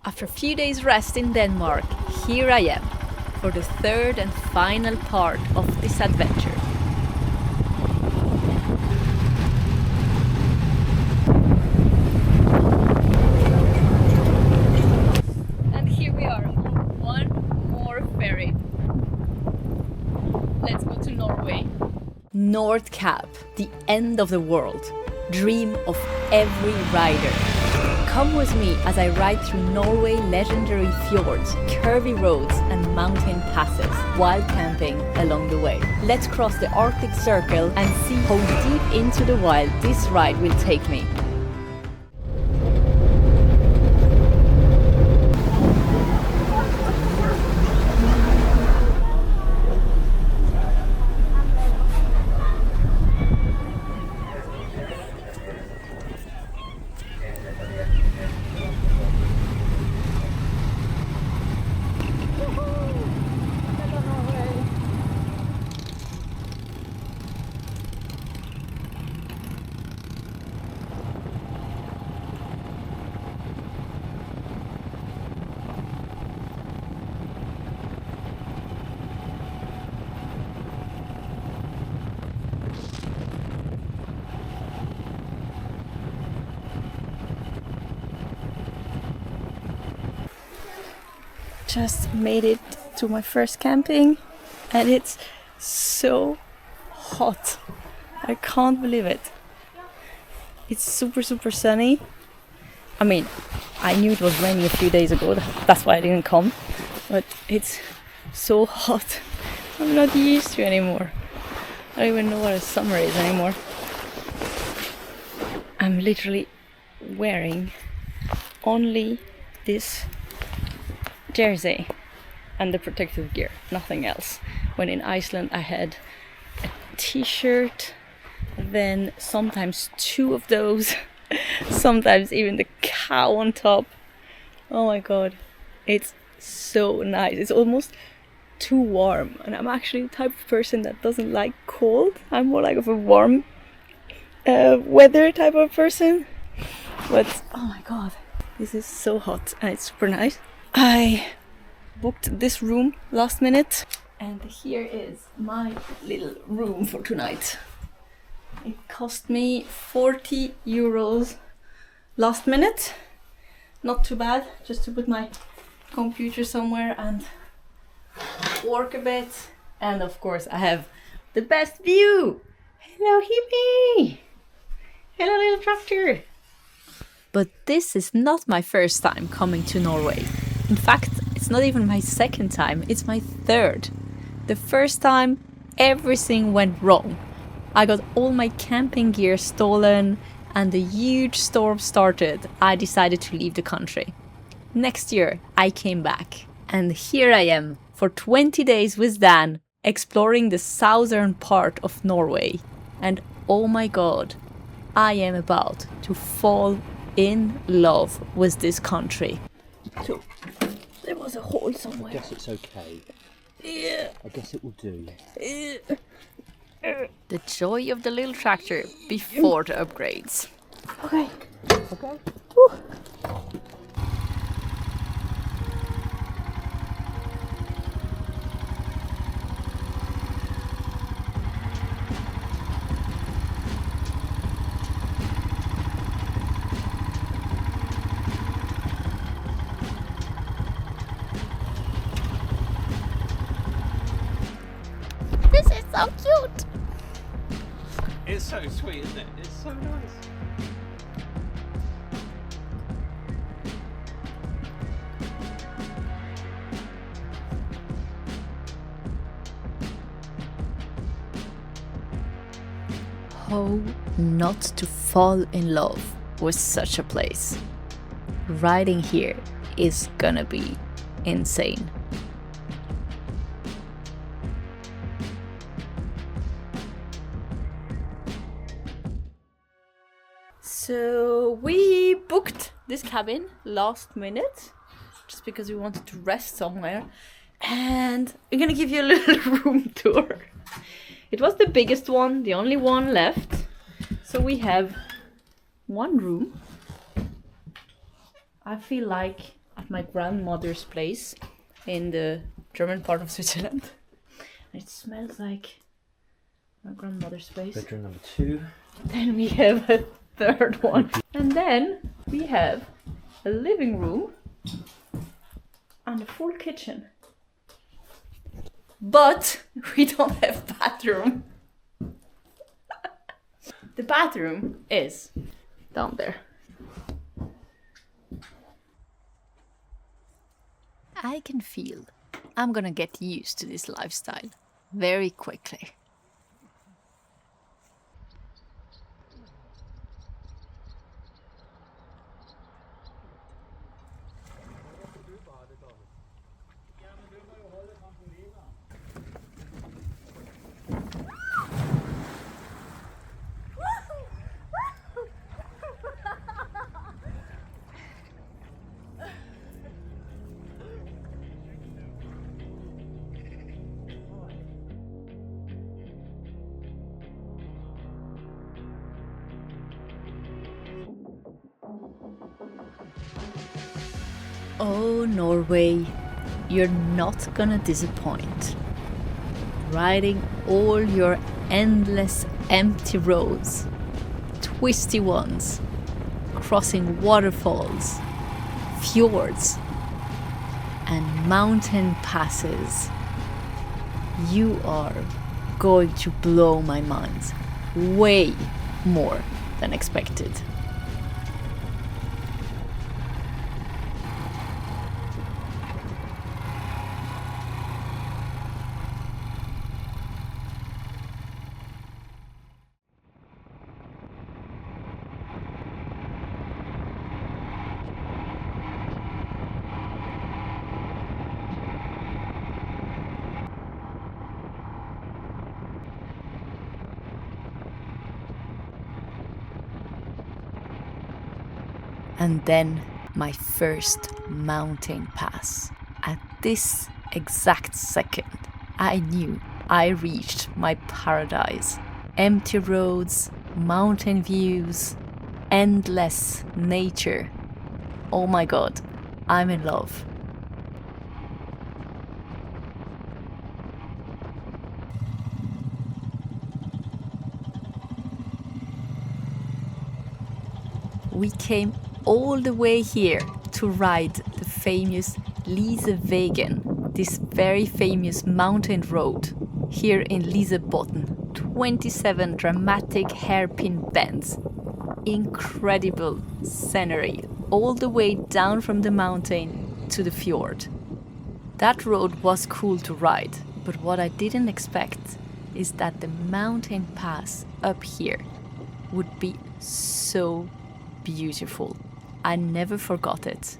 After a few days rest in Denmark, here I am for the third and final part of this adventure. And here we are on one more ferry. Let's go to Norway. North Cap, the end of the world. Dream of every rider. Come with me as I ride through Norway legendary fjords, curvy roads and mountain passes, while camping along the way. Let's cross the Arctic Circle and see how deep into the wild this ride will take me. Just made it to my first camping and it's so hot. I can't believe it. It's super sunny. I mean, I knew it was raining a few days ago, that's why I didn't come, but it's so hot. I'm not used to it anymore. I don't even know what a summer is anymore. I'm literally wearing only this jersey and the protective gear, nothing else. When in Iceland I had a t-shirt, then sometimes two of those, sometimes even the cow on top. Oh my god, it's so nice. It's almost too warm, and I'm actually the type of person that doesn't like cold. I'm more like of a warm weather type of person, but oh my god, this is so hot and it's super nice. I booked this room last minute and here is my little room for tonight. It cost me 40 euros last minute. Not too bad, just to put my computer somewhere and work a bit. And of course I have the best view. Hello hippie! Hello little tractor! But this is not my first time coming to Norway. In fact, it's not even my second time, it's my third. The first time, everything went wrong. I got all my camping gear stolen and the huge storm started. I decided to leave the country. Next year, I came back. And here I am, for 20 days with Dan, exploring the southern part of Norway. And oh my god, I am about to fall in love with this country. So, there was a hole somewhere. I guess it's okay. Yeah. I guess it will do. The joy of the little tractor before the upgrades. Okay. Okay. Woo. This is so cute. It's so sweet, isn't it? It's so nice. How not to fall in love with such a place. Riding here is gonna be insane. So we booked this cabin last minute just because we wanted to rest somewhere, and we're gonna give you a little room tour. It was the biggest one, the only one left. So we have one room. I feel like at my grandmother's place in the German part of Switzerland. And it smells like my grandmother's place. Bedroom number 2. Then we have a third one. And then we have a living room and a full kitchen. But we don't have bathroom. The bathroom is down there. I can feel I'm gonna get used to this lifestyle very quickly. Oh, Norway, you're not gonna disappoint. Riding all your endless empty roads, twisty ones, crossing waterfalls, fjords, and mountain passes. You are going to blow my mind way more than expected. And then my first mountain pass. At this exact second, I knew I reached my paradise. Empty roads, mountain views, endless nature. Oh my god, I'm in love. We came all the way here to ride the famous Lisevägen, this very famous mountain road here in Lisebotn. 27 dramatic hairpin bends, incredible scenery all the way down from the mountain to the fjord. That road was cool to ride, but what I didn't expect is that the mountain pass up here would be so beautiful. I never forgot it.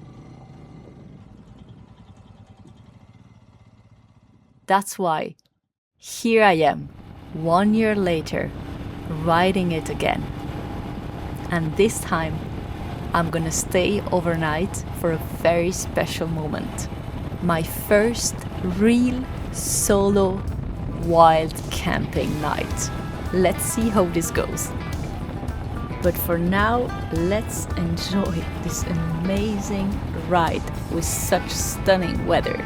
That's why here I am, 1 year later, riding it again. And this time, I'm gonna stay overnight for a very special moment. My first real solo wild camping night. Let's see how this goes. But for now, let's enjoy this amazing ride with such stunning weather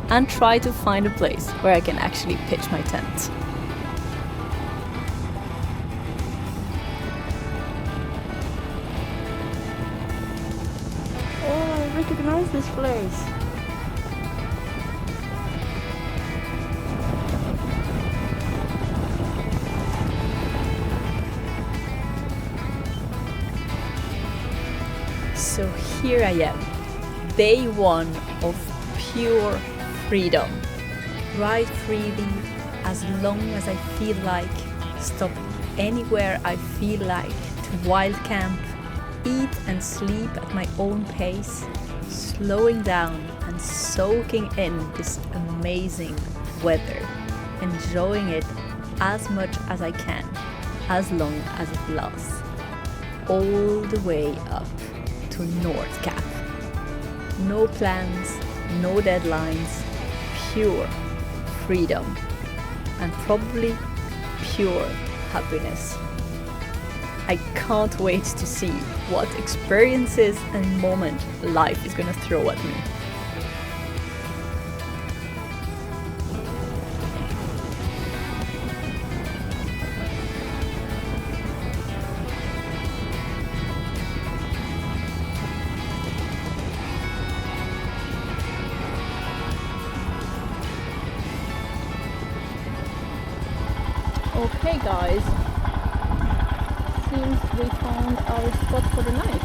and try to find a place where I can actually pitch my tent. Oh, I recognize this place. So here I am, day 1 of pure freedom. Ride freely as long as I feel like, stop anywhere I feel like, to wild camp, eat and sleep at my own pace, slowing down and soaking in this amazing weather, enjoying it as much as I can, as long as it lasts, all the way up to North Cap. No plans, no deadlines, pure freedom, and probably pure happiness. I can't wait to see what experiences and moment life is gonna throw at me. Okay guys, seems we found our spot for the night.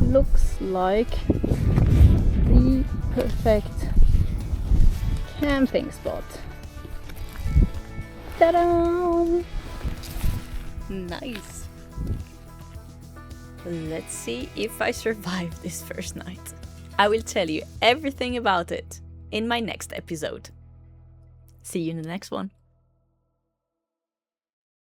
Looks like the perfect camping spot. Ta-da! Nice! Let's see if I survive this first night. I will tell you everything about it in my next episode. See you in the next one.